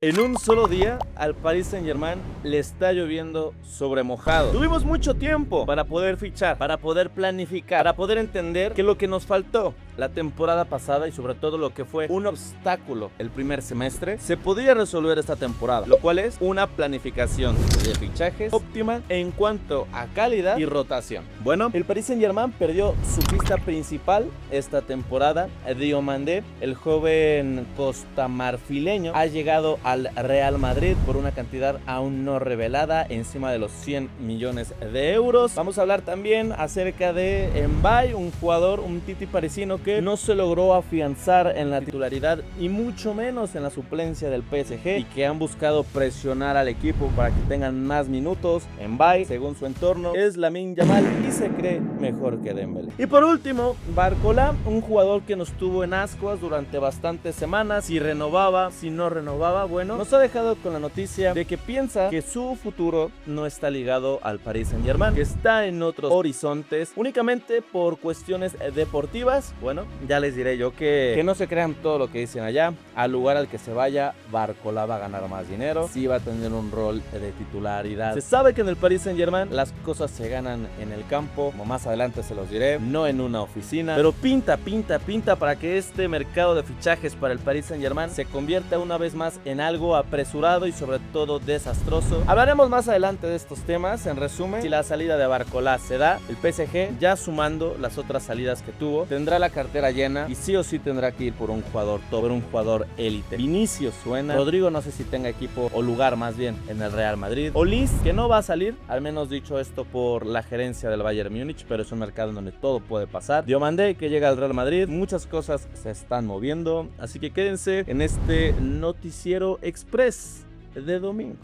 En un solo día, al Paris Saint-Germain le está lloviendo sobre mojado. Tuvimos mucho tiempo para poder fichar, para poder planificar, para poder entender que lo que nos faltó la temporada pasada y sobre todo lo que fue un obstáculo el primer semestre, se podía resolver esta temporada, lo cual es una planificación de fichajes óptima en cuanto a calidad y rotación. Bueno, el Paris Saint-Germain perdió su pista principal esta temporada. Diomandé, el joven costamarfileño, ha llegado al Real Madrid por una cantidad aún no revelada, encima de los 100 millones de euros. Vamos a hablar también acerca de Mbaye, un jugador, un titi parisino que no se logró afianzar en la titularidad y mucho menos en la suplencia del PSG, y que han buscado presionar al equipo para que tengan más minutos. Mbaye, según su entorno, es Lamine Yamal y se cree mejor que Dembélé. Y por último, Barcola, un jugador que nos tuvo en ascuas durante bastantes semanas, si renovaba, si no renovaba. Bueno, nos ha dejado con la noticia de que piensa que su futuro no está ligado al Paris Saint-Germain, que está en otros horizontes únicamente por cuestiones deportivas. Bueno, ya les diré yo que no se crean todo lo que dicen allá. Al lugar al que se vaya, Barcola va a ganar más dinero, sí va a tener un rol de titularidad. Se sabe que en el Paris Saint-Germain las cosas se ganan en el campo, como más adelante se los diré, no en una oficina, pero pinta para que este mercado de fichajes para el Paris Saint-Germain se convierta una vez más en algo apresurado y sobre todo desastroso. Hablaremos más adelante de estos temas. En resumen, si la salida de Barcola se da, el PSG, ya sumando las otras salidas que tuvo, tendrá la cartera llena y sí o sí tendrá que ir por un jugador top, por un jugador élite. Vinicius suena, Rodrigo no sé si tenga equipo o lugar más bien en el Real Madrid. Olise, que no va a salir, al menos dicho esto por la gerencia del Bayern Múnich, pero es un mercado en donde todo puede pasar. Diomandé, que llega al Real Madrid, muchas cosas se están moviendo, así que quédense en este noticiero express de domingo.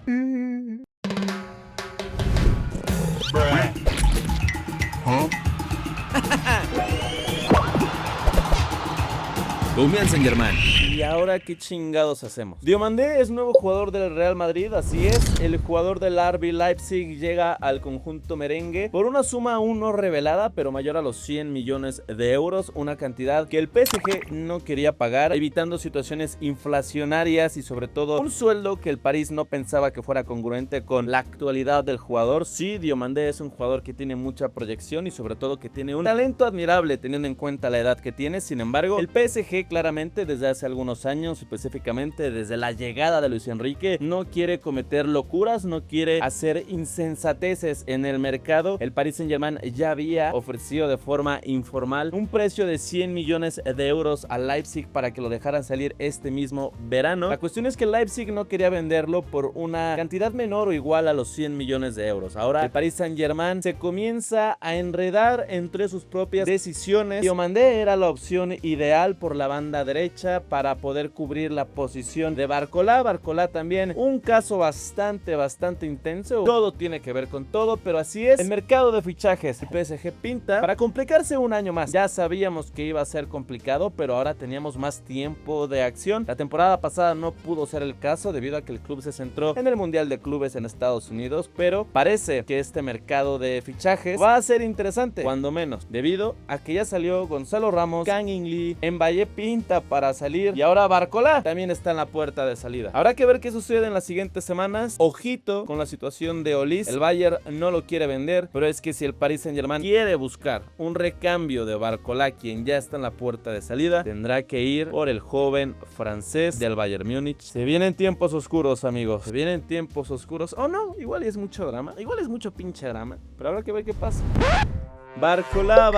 Comienza en Germán. ¿Y ahora qué chingados hacemos? Diomandé es nuevo jugador del Real Madrid, así es. El jugador del RB Leipzig llega al conjunto merengue por una suma aún no revelada, pero mayor a los 100 millones de euros, una cantidad que el PSG no quería pagar, evitando situaciones inflacionarias y sobre todo un sueldo que el París no pensaba que fuera congruente con la actualidad del jugador. Sí, Diomandé es un jugador que tiene mucha proyección y sobre todo que tiene un talento admirable teniendo en cuenta la edad que tiene. Sin embargo, el PSG claramente desde hace algunos años, específicamente desde la llegada de Luis Enrique, no quiere cometer locuras, no quiere hacer insensateces en el mercado. El Paris Saint-Germain ya había ofrecido de forma informal un precio de 100 millones de euros a Leipzig para que lo dejaran salir este mismo verano. La cuestión es que Leipzig no quería venderlo por una cantidad menor o igual a los 100 millones de euros. Ahora el Paris Saint-Germain se comienza a enredar entre sus propias decisiones. Diomandé era la opción ideal por la banda derecha para poder cubrir la posición de Barcola. Barcola también un caso bastante intenso. Todo tiene que ver con todo, pero así es el mercado de fichajes. El PSG pinta para complicarse un año más. Ya sabíamos que iba a ser complicado, pero ahora teníamos más tiempo de acción. La temporada pasada no pudo ser el caso debido a que el club se centró en el Mundial de Clubes en Estados Unidos, pero parece que este mercado de fichajes va a ser interesante, cuando menos, debido a que ya salió Gonzalo Ramos, Kang In Lee, Mbaye pinta para salir y ahora Barcola también está en la puerta de salida. Habrá que ver qué sucede en las siguientes semanas. Ojito con la situación de Olise. El Bayern no lo quiere vender, pero es que si el Paris Saint-Germain quiere buscar un recambio de Barcola, quien ya está en la puerta de salida, tendrá que ir por el joven francés del Bayern Múnich. Se vienen tiempos oscuros, amigos. Se vienen tiempos oscuros. Oh no, igual es mucho drama. Igual es mucho pinche drama. Pero habrá que ver qué pasa. Barcola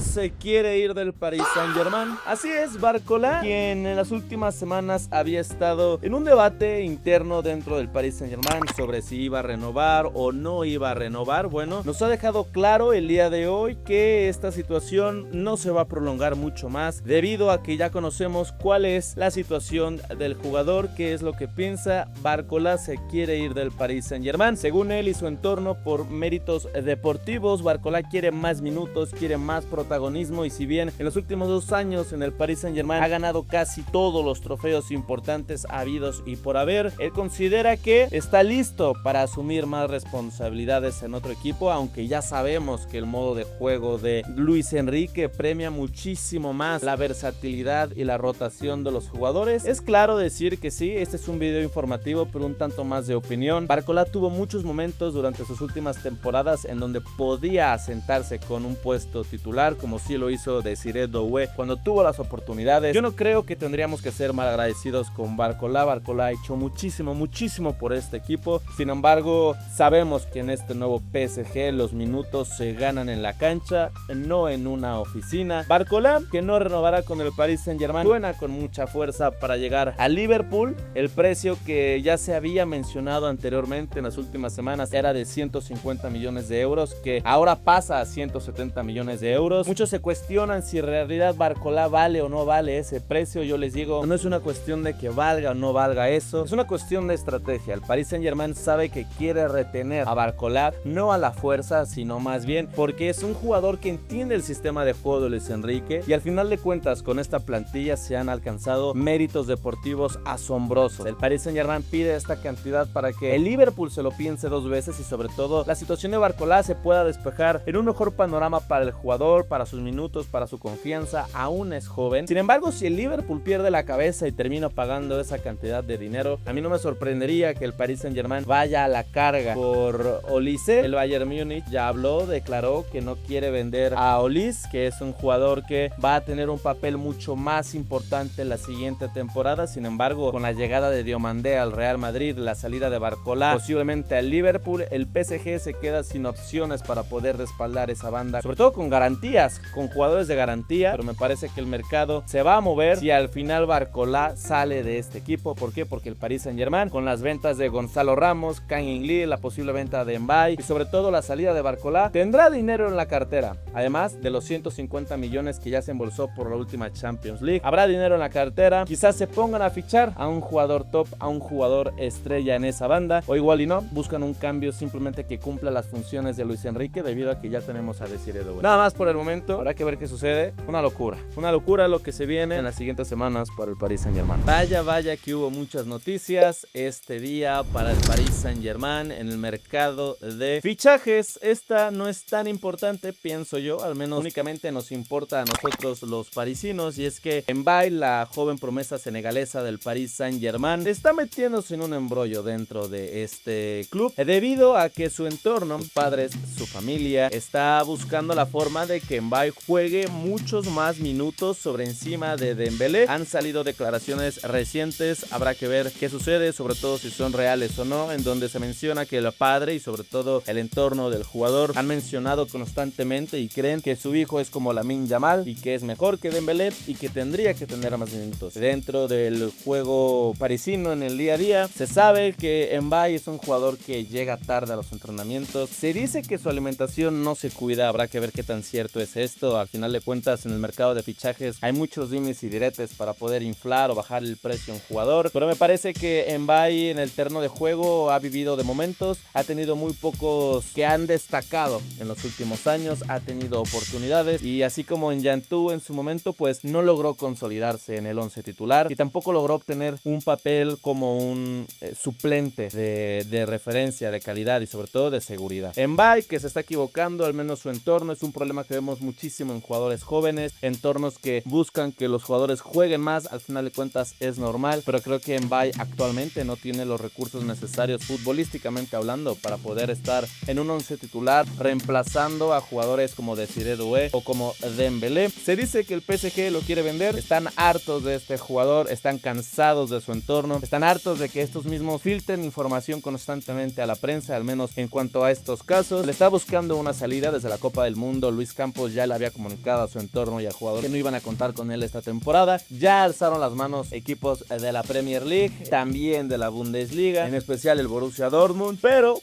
se quiere ir del Paris Saint-Germain. Así es, Barcola, quien en las últimas semanas había estado en un debate interno dentro del Paris Saint-Germain sobre si iba a renovar o no iba a renovar. Bueno, nos ha dejado claro el día de hoy que esta situación no se va a prolongar mucho más, debido a que ya conocemos cuál es la situación del jugador, qué es lo que piensa. Barcola se quiere ir del Paris Saint-Germain, según él y su entorno, por méritos deportivos. deportivos, Barcola quiere más minutos, quiere más protagonismo, y si bien en los últimos 2 años en el Paris Saint-Germain ha ganado casi todos los trofeos importantes habidos y por haber, él considera que está listo para asumir más responsabilidades en otro equipo, aunque ya sabemos que el modo de juego de Luis Enrique premia muchísimo más la versatilidad y la rotación de los jugadores. Es claro decir que sí, este es un video informativo, pero un tanto más de opinión. Barcola tuvo muchos momentos durante sus últimas temporadas en donde podía asentarse con un puesto titular, como sí lo hizo Desiré Doué cuando tuvo las oportunidades. Yo no creo que tendríamos que ser mal agradecidos con Barcola. Barcola ha hecho muchísimo por este equipo. Sin embargo, sabemos que en este nuevo PSG los minutos se ganan en la cancha, no en una oficina. Barcola, que no renovará con el Paris Saint-Germain, suena con mucha fuerza para llegar a Liverpool. El precio que ya se había mencionado anteriormente en las últimas semanas era de 150 millones de euros, que ahora pasa a 170 millones de euros. Muchos se cuestionan si en realidad Barcola vale o no vale ese precio. Yo les digo, no es una cuestión de que valga o no valga eso, es una cuestión de estrategia. El Paris Saint-Germain sabe que quiere retener a Barcola, no a la fuerza, sino más bien porque es un jugador que entiende el sistema de juego de Luis Enrique, y al final de cuentas con esta plantilla se han alcanzado méritos deportivos asombrosos. El Paris Saint-Germain pide esta cantidad para que el Liverpool se lo piense 2 veces, y sobre todo la situación de Barcola se pueda despejar en un mejor panorama para el jugador, para sus minutos, para su confianza. Aún es joven. Sin embargo, si el Liverpool pierde la cabeza y termina pagando esa cantidad de dinero, a mí no me sorprendería que el Paris Saint-Germain vaya a la carga por Olise. El Bayern Múnich ya habló, declaró que no quiere vender a Olise, que es un jugador que va a tener un papel mucho más importante en la siguiente temporada. Sin embargo, con la llegada de Diomandé al Real Madrid, la salida de Barcola posiblemente al Liverpool, el PSG se queda sin opciones para poder respaldar esa banda, sobre todo con garantías, con jugadores de garantía. Pero me parece que el mercado se va a mover si al final Barcola sale de este equipo. ¿Por qué? Porque el Paris Saint-Germain, con las ventas de Gonzalo Ramos, Kang In-lee, la posible venta de Mbaye y sobre todo la salida de Barcola, tendrá dinero en la cartera. Además de los 150 millones que ya se embolsó por la última Champions League, habrá dinero en la cartera. Quizás se pongan a fichar a un jugador top, a un jugador estrella en esa banda, o igual y no, buscan un cambio simplemente que cumpla las funciones de Luis Enrique, debido a que ya tenemos a Desiré Doué. Nada más por el momento, habrá que ver qué sucede. Una locura lo que se viene en las siguientes semanas para el Paris Saint-Germain. Vaya que hubo muchas noticias este día para el Paris Saint-Germain en el mercado de fichajes. Esta no es tan importante, pienso yo, al menos únicamente nos importa a nosotros los parisinos, y es que Mbaye, la joven promesa senegalesa del Paris Saint-Germain, está metiéndose en un embrollo dentro de este club, debido a que su entorno, sus padres, su familia, está buscando la forma de que Mbaye juegue muchos más minutos sobre encima de Dembélé. Han salido declaraciones recientes, habrá que ver qué sucede, sobre todo si son reales o no, en donde se menciona que el padre y sobre todo el entorno del jugador han mencionado constantemente y creen que su hijo es como Lamine Yamal y que es mejor que Dembélé y que tendría que tener más minutos dentro del juego parisino en el día a día. Se sabe que Mbaye es un jugador que llega tarde a los entrenamientos, se dice que su alimentación no se cuida, habrá que ver qué tan cierto es esto. Al final de cuentas, en el mercado de fichajes hay muchos dimes y diretes para poder inflar o bajar el precio a un jugador, pero me parece que Mbaye en el terreno de juego ha vivido de momentos, ha tenido muy pocos que han destacado en los últimos años, ha tenido oportunidades, y así como en Yantú en su momento, pues no logró consolidarse en el 11 titular y tampoco logró obtener un papel como un suplente de referencia, de calidad y sobre todo de seguridad. Mbaye, que se está equivocando, al menos su entorno, es un problema que vemos muchísimo en jugadores jóvenes, entornos que buscan que los jugadores jueguen más. Al final de cuentas es normal, pero creo que Mbaye actualmente no tiene los recursos necesarios futbolísticamente hablando para poder estar en un 11 titular reemplazando a jugadores como Desiré Doué o como Dembélé. Se dice que el PSG lo quiere vender, están hartos de este jugador, están cansados de su entorno, están hartos de que estos mismos filtren información constantemente a la prensa, al menos en cuanto a estos casos. Le está buscando una salida desde la Copa del Mundo. Luis Campos ya le había comunicado a su entorno y al jugador que no iban a contar con él esta temporada. Ya alzaron las manos equipos de la Premier League, también de la Bundesliga, en especial el Borussia Dortmund, pero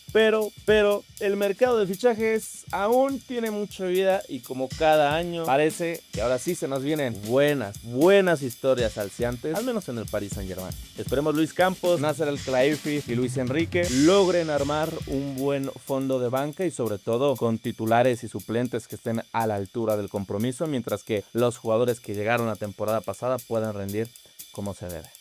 el mercado de fichajes aún tiene mucha vida, y como cada año parece que ahora sí se nos vienen buenas historias alciantes, al menos en el Paris Saint-Germain. Esperemos Luis Campos, Nasser El Khelaifi y Luis Enrique logren armar un buen fondo de banca y sobre todo con titulares y suplentes que estén a la altura del compromiso, mientras que los jugadores que llegaron la temporada pasada puedan rendir como se debe.